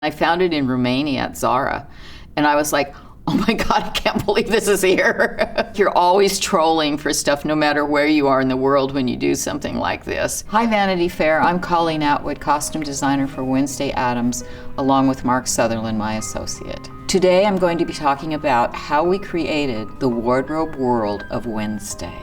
I found it in Romania at Zara, and I was like, oh my God, I can't believe this is here. You're always trolling for stuff no matter where you are in the world when you do something like this. Hi Vanity Fair, I'm Colleen Atwood, costume designer for Wednesday Addams, along with Mark Sutherland, my associate. Today I'm going to be talking about how we created the wardrobe world of Wednesday.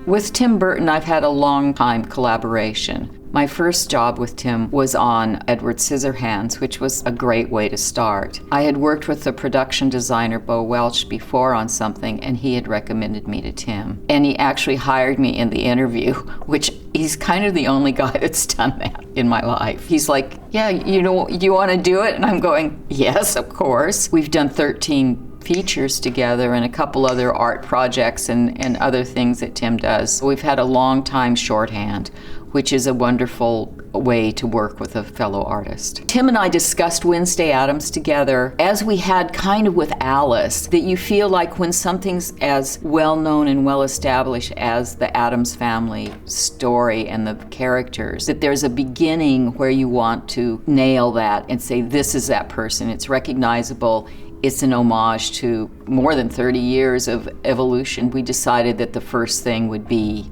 With Tim Burton, I've had a long time collaboration. My first job with Tim was on Edward Scissorhands, which was a great way to start. I had worked with the production designer Bo Welch before on something, and he had recommended me to Tim. And he actually hired me in the interview, which he's kind of the only guy that's done that in my life. He's like, yeah, you want to do it? And I'm going, yes, of course. We've done 13 features together and a couple other art projects and other things that Tim does. So we've had a long time shorthand, which is a wonderful way to work with a fellow artist. Tim and I discussed Wednesday Addams together, as we had kind of with Alice, that you feel like when something's as well-known and well-established as the Addams family story and the characters, that there's a beginning where you want to nail that and say, this is that person, it's recognizable. It's an homage to more than 30 years of evolution. We decided that the first thing would be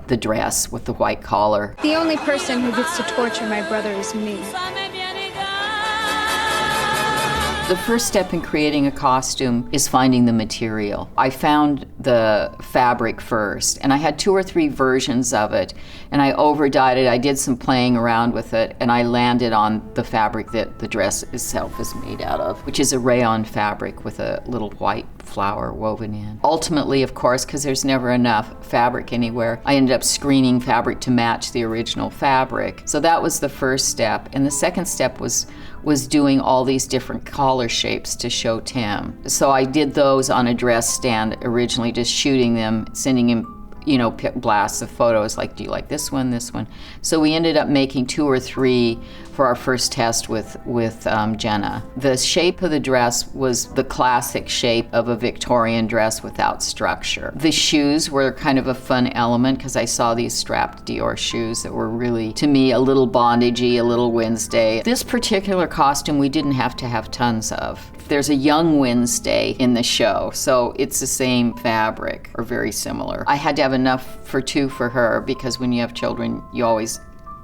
the dress with the white collar. The only person who gets to torture my brother is me. The first step in creating a costume is finding the material. I found the fabric first, and I had 2 or 3 versions of it, and I overdyed it. I did some playing around with it, and I landed on the fabric that the dress itself is made out of, which is a rayon fabric with a little white flower woven in. Ultimately, of course, because there's never enough fabric anywhere, I ended up screening fabric to match the original fabric. So that was the first step, and the second step was doing all these different collar shapes to show Tim. So I did those on a dress stand originally, just shooting them, sending him blasts of photos like, do you like this one, this one? So we ended up making 2 or 3 for our first test with Jenna. The shape of the dress was the classic shape of a Victorian dress without structure. The shoes were kind of a fun element because I saw these strapped Dior shoes that were really, to me, a little bondagey, a little Wednesday. This particular costume we didn't have to have tons of. There's a young Wednesday in the show, so it's the same fabric or very similar. I had to have enough for 2 for her because when you have children, you always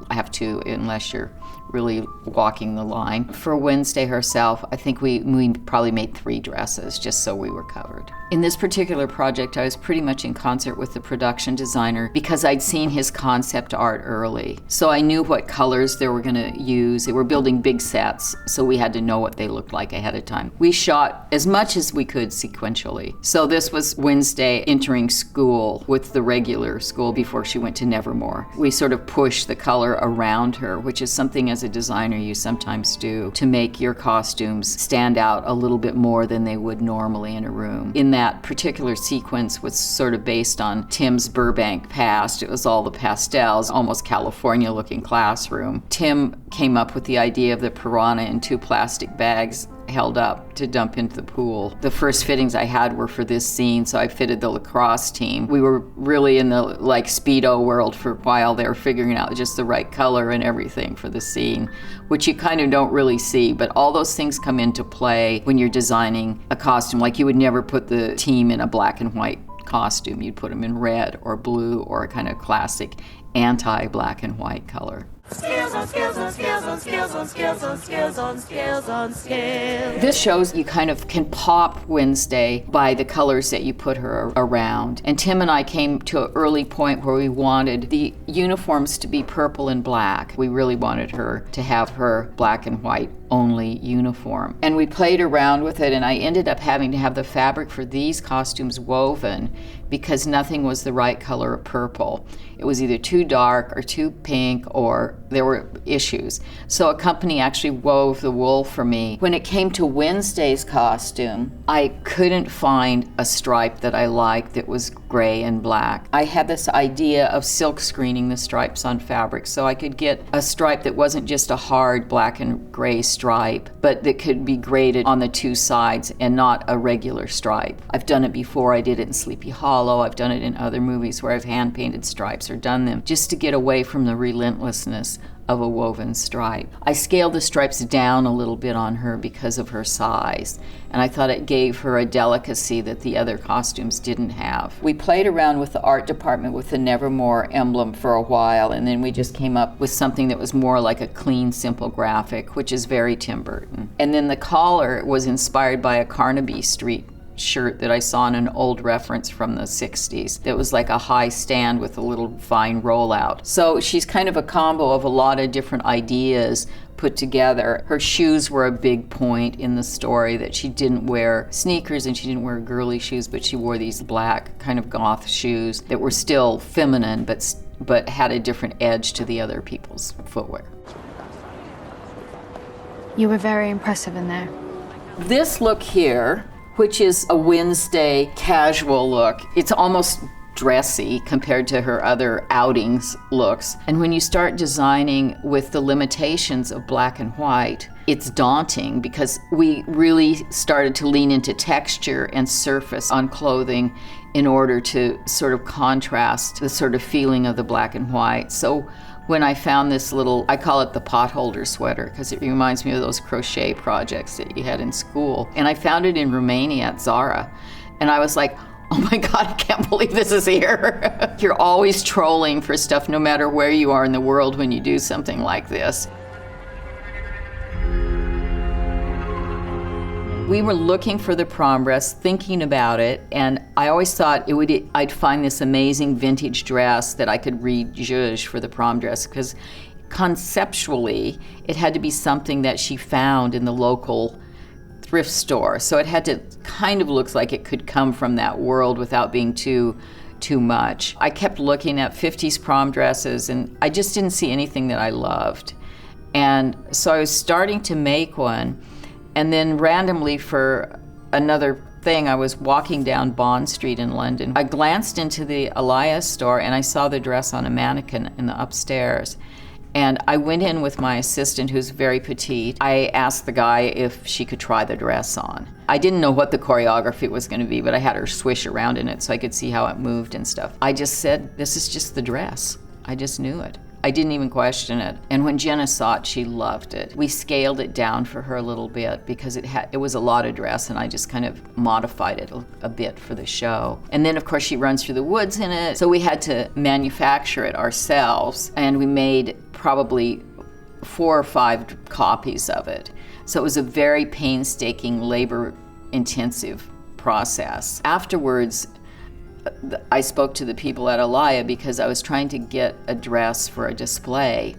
have 2 unless you're really walking the line. For Wednesday herself, I think we probably made 3 dresses just so we were covered. In this particular project, I was pretty much in concert with the production designer because I'd seen his concept art early. So I knew what colors they were gonna use. They were building big sets, so we had to know what they looked like ahead of time. We shot as much as we could sequentially. So this was Wednesday entering school with the regular school before she went to Nevermore. We sort of pushed the color around her, which is something as a designer you sometimes do to make your costumes stand out a little bit more than they would normally in a room. In that particular sequence was sort of based on Tim's Burbank past. It was all the pastels, almost California-looking classroom. Tim came up with the idea of the piranha in 2 plastic bags held up to dump into the pool. The first fittings I had were for this scene, so I fitted the lacrosse team. We were really in the Speedo world for a while. They were figuring out just the right color and everything for the scene, which you kind of don't really see, but all those things come into play when you're designing a costume. Like you would never put the team in a black and white costume. You'd put them in red or blue or a kind of classic anti-black and white color. Skills on skills on skills on skills on skills on skills on skills on skills. This shows you kind of can pop Wednesday by the colors that you put her around. And Tim and I came to an early point where we wanted the uniforms to be purple and black. We really wanted her to have her black and white only uniform. And we played around with it, and I ended up having to have the fabric for these costumes woven because nothing was the right color of purple. It was either too dark or too pink, or there were issues. So a company actually wove the wool for me. When it came to Wednesday's costume, I couldn't find a stripe that I liked that was gray and black. I had this idea of silk screening the stripes on fabric so I could get a stripe that wasn't just a hard black and gray stripe, but that could be graded on the 2 sides and not a regular stripe. I've done it before. I did it in Sleepy Hollow. I've done it in other movies where I've hand-painted stripes or done them just to get away from the relentlessness of a woven stripe. I scaled the stripes down a little bit on her because of her size, and I thought it gave her a delicacy that the other costumes didn't have. We played around with the art department with the Nevermore emblem for a while, and then we just came up with something that was more like a clean, simple graphic, which is very Tim Burton. And then the collar was inspired by a Carnaby Street shirt that I saw in an old reference from the 60s that was like a high stand with a little fine rollout. So she's kind of a combo of a lot of different ideas put together. Her shoes were a big point in the story, that she didn't wear sneakers and she didn't wear girly shoes, but she wore these black kind of goth shoes that were still feminine but had a different edge to the other people's footwear. You were very impressive in there. This look here, which is a Wednesday casual look, it's almost dressy compared to her other outings looks. And when you start designing with the limitations of black and white, it's daunting because we really started to lean into texture and surface on clothing in order to sort of contrast the sort of feeling of the black and white. So when I found this little, I call it the potholder sweater because it reminds me of those crochet projects that you had in school. And I found it in Romania at Zara. And I was like, oh my God, I can't believe this is here. You're always trolling for stuff no matter where you are in the world when you do something like this. We were looking for the prom dress, thinking about it, and I always thought I'd find this amazing vintage dress that I could rejudge for the prom dress, because conceptually, it had to be something that she found in the local thrift store. So it had to kind of look like it could come from that world without being too much. I kept looking at 50s prom dresses, and I just didn't see anything that I loved. And so I was starting to make one. And then randomly for another thing, I was walking down Bond Street in London. I glanced into the Alaya store and I saw the dress on a mannequin in the upstairs. And I went in with my assistant, who's very petite. I asked the guy if she could try the dress on. I didn't know what the choreography was going to be, but I had her swish around in it so I could see how it moved and stuff. I just said, this is just the dress. I just knew it. I didn't even question it. And when Jenna saw it, she loved it. We scaled it down for her a little bit because it was a lot of dress, and I just kind of modified it a bit for the show. And then of course she runs through the woods in it, so we had to manufacture it ourselves, and we made probably 4 or 5 copies of it. So it was a very painstaking, labor-intensive process. Afterwards, I spoke to the people at Alaya because I was trying to get a dress for a display,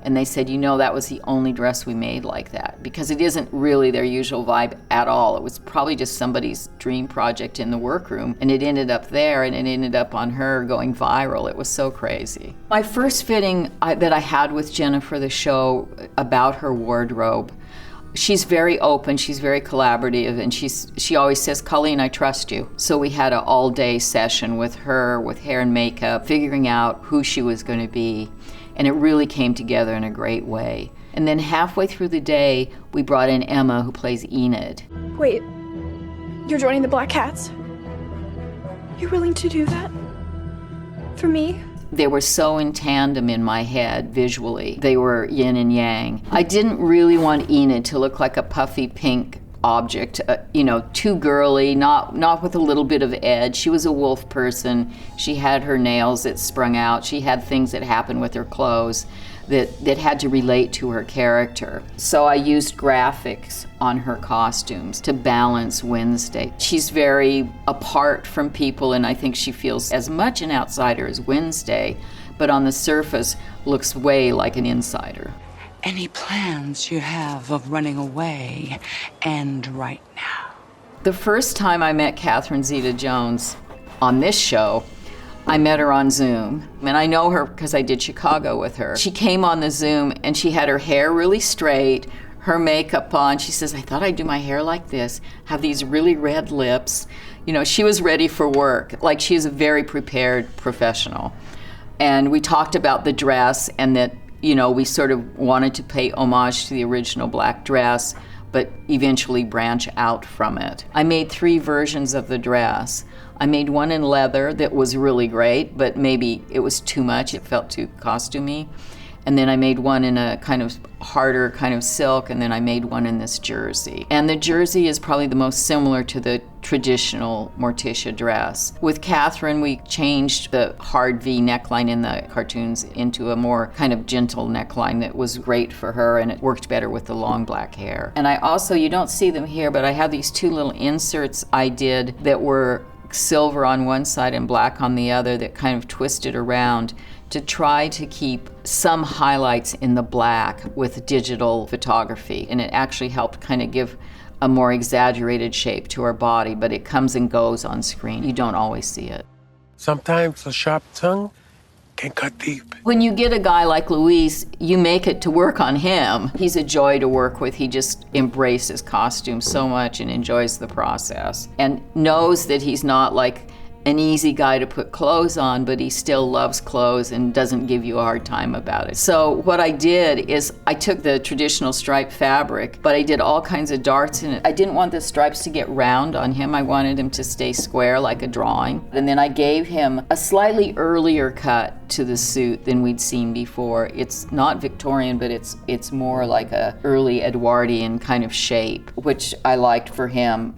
and they said, you know, that was the only dress we made like that, because it isn't really their usual vibe at all. It was probably just somebody's dream project in the workroom, and it ended up there, and it ended up on her going viral. It was so crazy. My first fitting that I had with Jenna for the show about her wardrobe, she's very open, she's very collaborative, and she always says, Colleen, I trust you. So we had an all-day session with her, with hair and makeup, figuring out who she was going to be, and it really came together in a great way. And then halfway through the day, we brought in Emma, who plays Enid. Wait, you're joining the Black Cats? You're willing to do that? For me? They were so in tandem in my head visually. They were yin and yang. I didn't really want Enid to look like a puffy pink object, too girly, not with a little bit of edge. She was a wolf person. She had her nails that sprung out. She had things that happened with her clothes that had to relate to her character. So I used graphics on her costumes to balance Wednesday. She's very apart from people, and I think she feels as much an outsider as Wednesday, but on the surface looks way like an insider. Any plans you have of running away, and right now? The first time I met Catherine Zeta-Jones on this show, I met her on Zoom, and I know her because I did Chicago with her. She came on the Zoom and she had her hair really straight, her makeup on. She says, I thought I'd do my hair like this, have these really red lips. She was ready for work. Like, she's a very prepared professional. And we talked about the dress, and that, we sort of wanted to pay homage to the original black dress, but eventually branch out from it. I made 3 versions of the dress. I made one in leather that was really great, but maybe it was too much. It felt too costumey. And then I made one in a kind of harder kind of silk, and then I made one in this jersey. And the jersey is probably the most similar to the traditional Morticia dress. With Catherine, we changed the hard V neckline in the cartoons into a more kind of gentle neckline that was great for her, and it worked better with the long black hair. And I also, you don't see them here, but I have these two little inserts I did that were silver on one side and black on the other that kind of twisted around to try to keep some highlights in the black with digital photography. And it actually helped kind of give a more exaggerated shape to her body, but it comes and goes on screen. You don't always see it. Sometimes a sharp tongue can cut deep. When you get a guy like Luis, you make it to work on him. He's a joy to work with. He just embraces costume so much and enjoys the process and knows that he's not like an easy guy to put clothes on, but he still loves clothes and doesn't give you a hard time about it. So what I did is I took the traditional striped fabric, but I did all kinds of darts in it. I didn't want the stripes to get round on him. I wanted him to stay square like a drawing. And then I gave him a slightly earlier cut to the suit than we'd seen before. It's not Victorian, but it's more like a early Edwardian kind of shape, which I liked for him.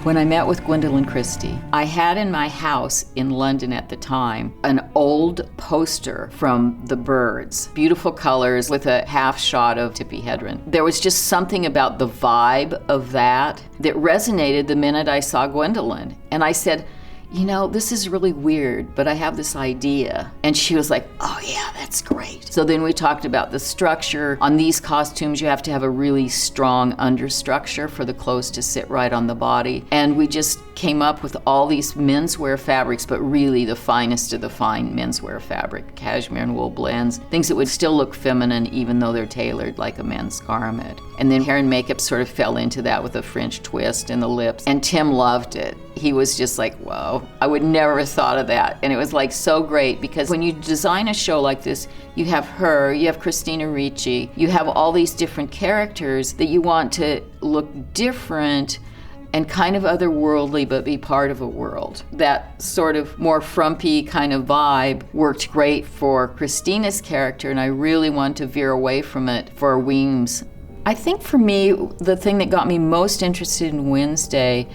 When I met with Gwendolyn Christie, I had in my house in London at the time an old poster from The Birds. Beautiful colors with a half shot of Tippi Hedren. There was just something about the vibe of that resonated the minute I saw Gwendolyn. And I said, you know, this is really weird, but I have this idea. And she was like, oh yeah, that's great. So then we talked about the structure. On these costumes, you have to have a really strong understructure for the clothes to sit right on the body. And we just came up with all these menswear fabrics, but really the finest of the fine menswear fabric, cashmere and wool blends, things that would still look feminine even though they're tailored like a men's garment. And then hair and makeup sort of fell into that with a French twist and the lips. And Tim loved it. He was just like, whoa, I would never have thought of that. And it was like so great because when you design a show like this, you have her, you have Christina Ricci, you have all these different characters that you want to look different and kind of otherworldly, but be part of a world. That sort of more frumpy kind of vibe worked great for Christina's character, and I really wanted to veer away from it for Weems. I think for me, the thing that got me most interested in Wednesday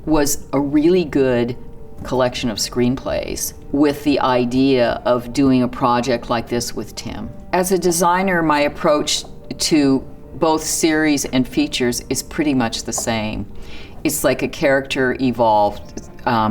was a really good collection of screenplays with the idea of doing a project like this with Tim. As a designer, my approach to both series and features is pretty much the same. It's like a character evolved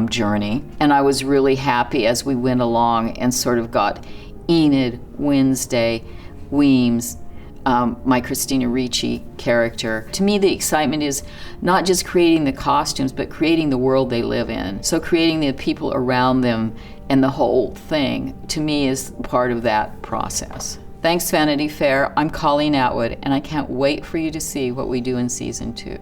journey. And I was really happy as we went along and sort of got Enid, Wednesday, Weems, my Christina Ricci character. To me, the excitement is not just creating the costumes, but creating the world they live in. So creating the people around them and the whole thing, to me, is part of that process. Thanks, Vanity Fair. I'm Colleen Atwood, and I can't wait for you to see what we do in season 2.